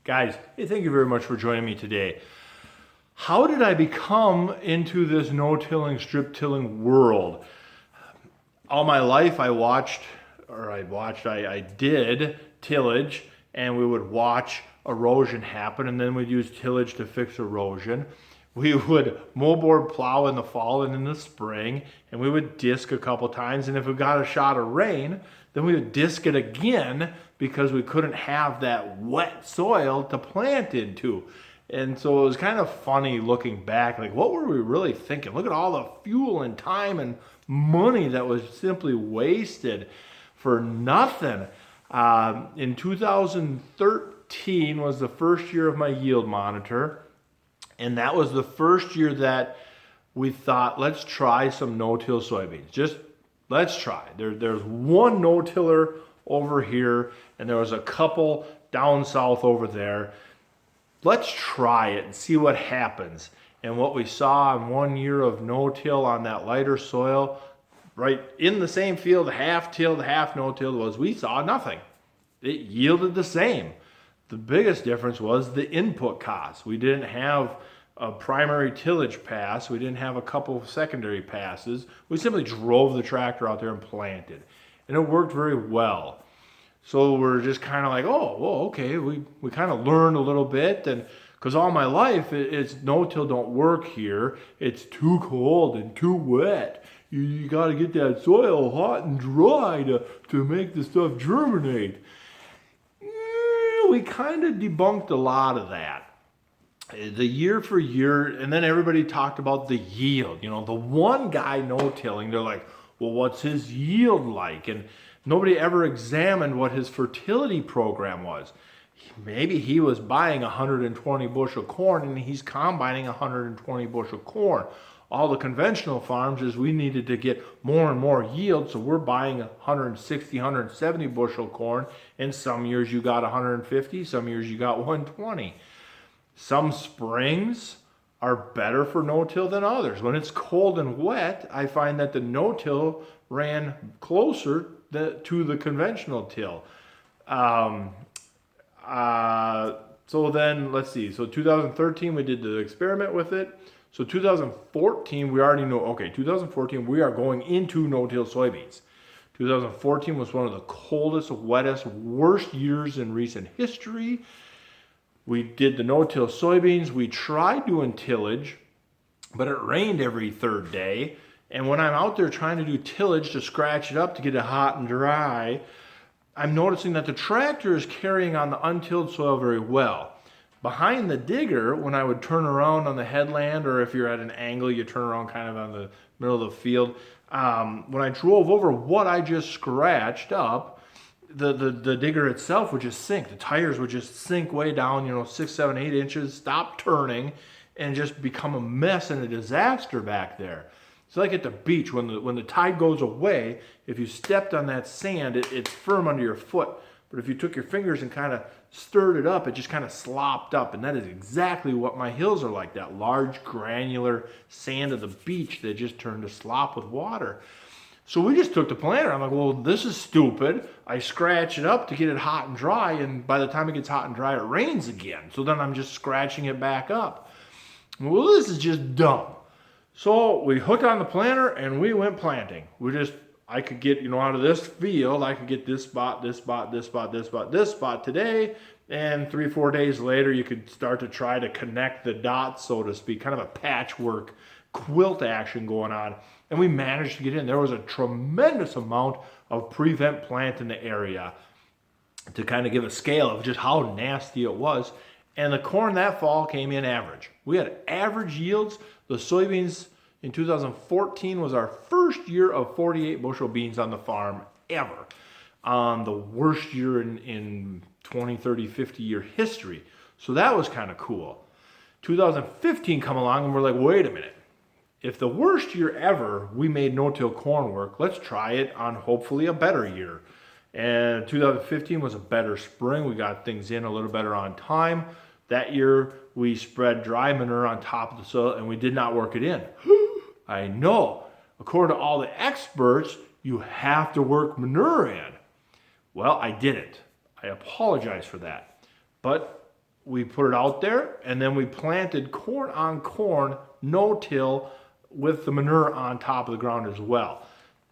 Guys, hey, thank you very much for joining me today. How did I become into this no-tilling, strip-tilling world? All my life I did tillage, and we would watch erosion happen, and then we'd use tillage to fix erosion. We would moldboard plow in the fall and in the spring, and we would disc a couple times, and if we got a shot of rain, then we would disc it again because we couldn't have that wet soil to plant into. And so it was kind of funny looking back, like what were we really thinking? Look at all the fuel and time and money that was simply wasted for nothing. In 2013 was the first year of my yield monitor. And that was the first year that we thought, let's try some no-till soybeans. Just let's try. There's one no-tiller over here, and there was a couple down south over there. Let's try it and see what happens. And what we saw in 1 year of no-till on that lighter soil, right in the same field, half-tilled, half no-tilled, was we saw nothing. It yielded the same. The biggest difference was the input cost. We didn't have a primary tillage pass. We didn't have a couple of secondary passes. We simply drove the tractor out there and planted. And it worked very well. So we're just kind of like, oh, well, okay. We kind of learned a little bit. And because all my life, it's no-till don't work here. It's too cold and too wet. You got to get that soil hot and dry to make the stuff germinate. We kind of debunked a lot of that. The year for year, and then everybody talked about the yield. You know, the one guy no-tilling, they're like, well, what's his yield like? And nobody ever examined what his fertility program was. Maybe he was buying 120 bushel corn and he's combining 120 bushel corn. All the conventional farms is we needed to get more and more yield, so we're buying 160, 170 bushel corn, and some years you got 150, some years you got 120. Some springs are better for no-till than others. When it's cold and wet, I find that the no-till ran closer to the conventional till. So then, let's see, so 2013 we did the experiment with it. So 2014, we already know, okay, 2014, we are going into no-till soybeans. 2014 was one of the coldest, wettest, worst years in recent history. We did the no-till soybeans. We tried doing tillage, but it rained every third day. And when I'm out there trying to do tillage to scratch it up to get it hot and dry, I'm noticing that the tractor is carrying on the untilled soil very well. Behind the digger, when I would turn around on the headland, or if you're at an angle, you turn around kind of on the middle of the field. When I drove over what I just scratched up, the digger itself would just sink. The tires would just sink way down, 6, 7, 8 inches, stop turning, and just become a mess and a disaster back there. It's like at the beach, when the tide goes away, if you stepped on that sand, it's firm under your foot. But if you took your fingers and kind of stirred it up, it just kind of slopped up. And that is exactly what my hills are like, that large granular sand of the beach that just turned to slop with water. So we just took the planter. I'm like, well, this is stupid. I scratch it up to get it hot and dry, and by the time it gets hot and dry, it rains again. So then I'm just scratching it back up. Well, this is just dumb. So we hooked on the planter and we went planting. I could get, out of this field, I could get this spot, this spot, this spot, this spot, this spot today. And 3-4 days later, you could start to try to connect the dots, so to speak, kind of a patchwork quilt action going on. And we managed to get in. There was a tremendous amount of prevent plant in the area to kind of give a scale of just how nasty it was. And the corn that fall came in average. We had average yields. The soybeans in 2014 was our first year of 48 bushel beans on the farm ever. The worst year in 20, 30, 50 year history. So that was kind of cool. 2015 come along and we're like, wait a minute. If the worst year ever, we made no-till corn work, let's try it on hopefully a better year. And 2015 was a better spring. We got things in a little better on time. That year, we spread dry manure on top of the soil, and we did not work it in. I know. According to all the experts, you have to work manure in. Well, I didn't. I apologize for that. But we put it out there, and then we planted corn on corn, no-till, with the manure on top of the ground as well.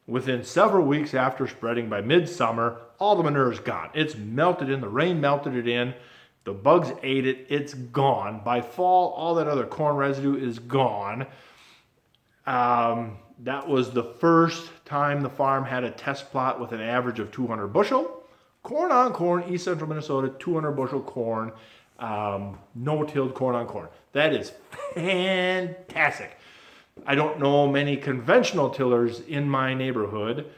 Within several weeks after spreading, by midsummer, all the manure is gone. It's melted in, the rain melted it in, the bugs ate it, it's gone. By fall, all that other corn residue is gone. That was the first time the farm had a test plot with an average of 200 bushel. Corn on corn, East Central Minnesota, 200 bushel corn, no-tilled corn on corn. That is fantastic. I don't know many conventional tillers in my neighborhood.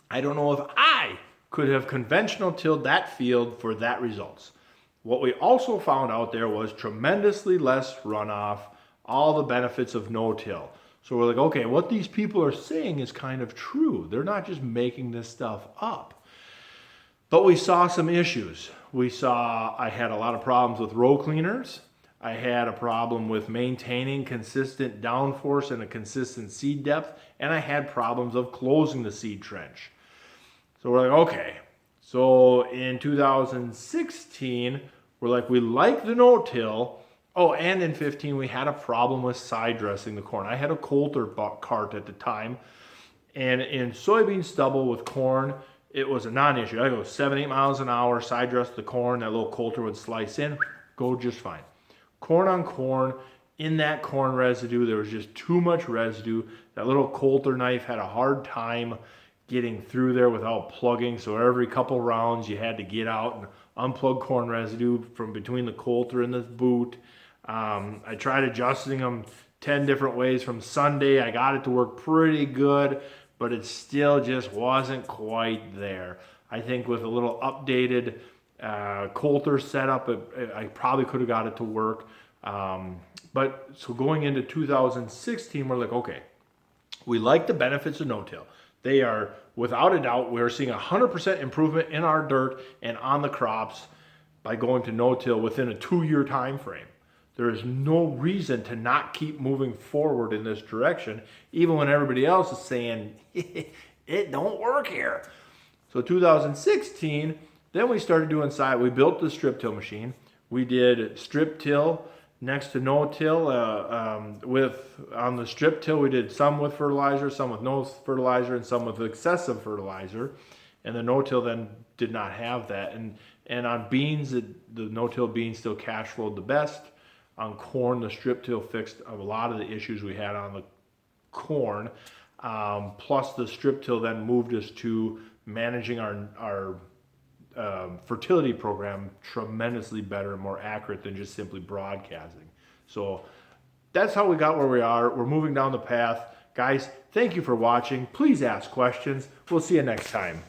I don't know if I could have conventional tilled that field for that results. What we also found out there was tremendously less runoff, all the benefits of no-till. So we're like, okay, what these people are saying is kind of true. They're not just making this stuff up. But we saw some issues. I had a lot of problems with row cleaners. I had a problem with maintaining consistent downforce and a consistent seed depth, and I had problems of closing the seed trench. So we're like, okay. So in 2016, we're like, we like the no-till. Oh, and in 15, we had a problem with side dressing the corn. I had a Coulter cart at the time, and in soybean stubble with corn, it was a non-issue. I go 7-8 miles an hour, side dress the corn, that little Coulter would slice in, go just fine. Corn on corn, in that corn residue, there was just too much residue. That little Coulter knife had a hard time getting through there without plugging, so every couple rounds you had to get out and unplug corn residue from between the Coulter and the boot. I tried adjusting them 10 different ways from Sunday. I got it to work pretty good, but it still just wasn't quite there. I think with a little updated Coulter setup, I probably could have got it to work. But so going into 2016, we're like, okay, we like the benefits of no-till. They are, without a doubt, we're seeing 100% improvement in our dirt and on the crops by going to no-till within a 2-year time frame. There is no reason to not keep moving forward in this direction, even when everybody else is saying, it don't work here. So 2016, then we started doing we built the strip till machine. We did strip till next to no-till. On the strip till, we did some with fertilizer, some with no fertilizer, and some with excessive fertilizer. And the no-till then did not have that. And on beans, the no-till beans still cash flowed the best. On corn, the strip till fixed a lot of the issues we had on the corn. Plus, the strip till then moved us to managing our fertility program tremendously better and more accurate than just simply broadcasting. So that's how we got where we are. We're moving down the path. Guys, thank you for watching. Please ask questions. We'll see you next time.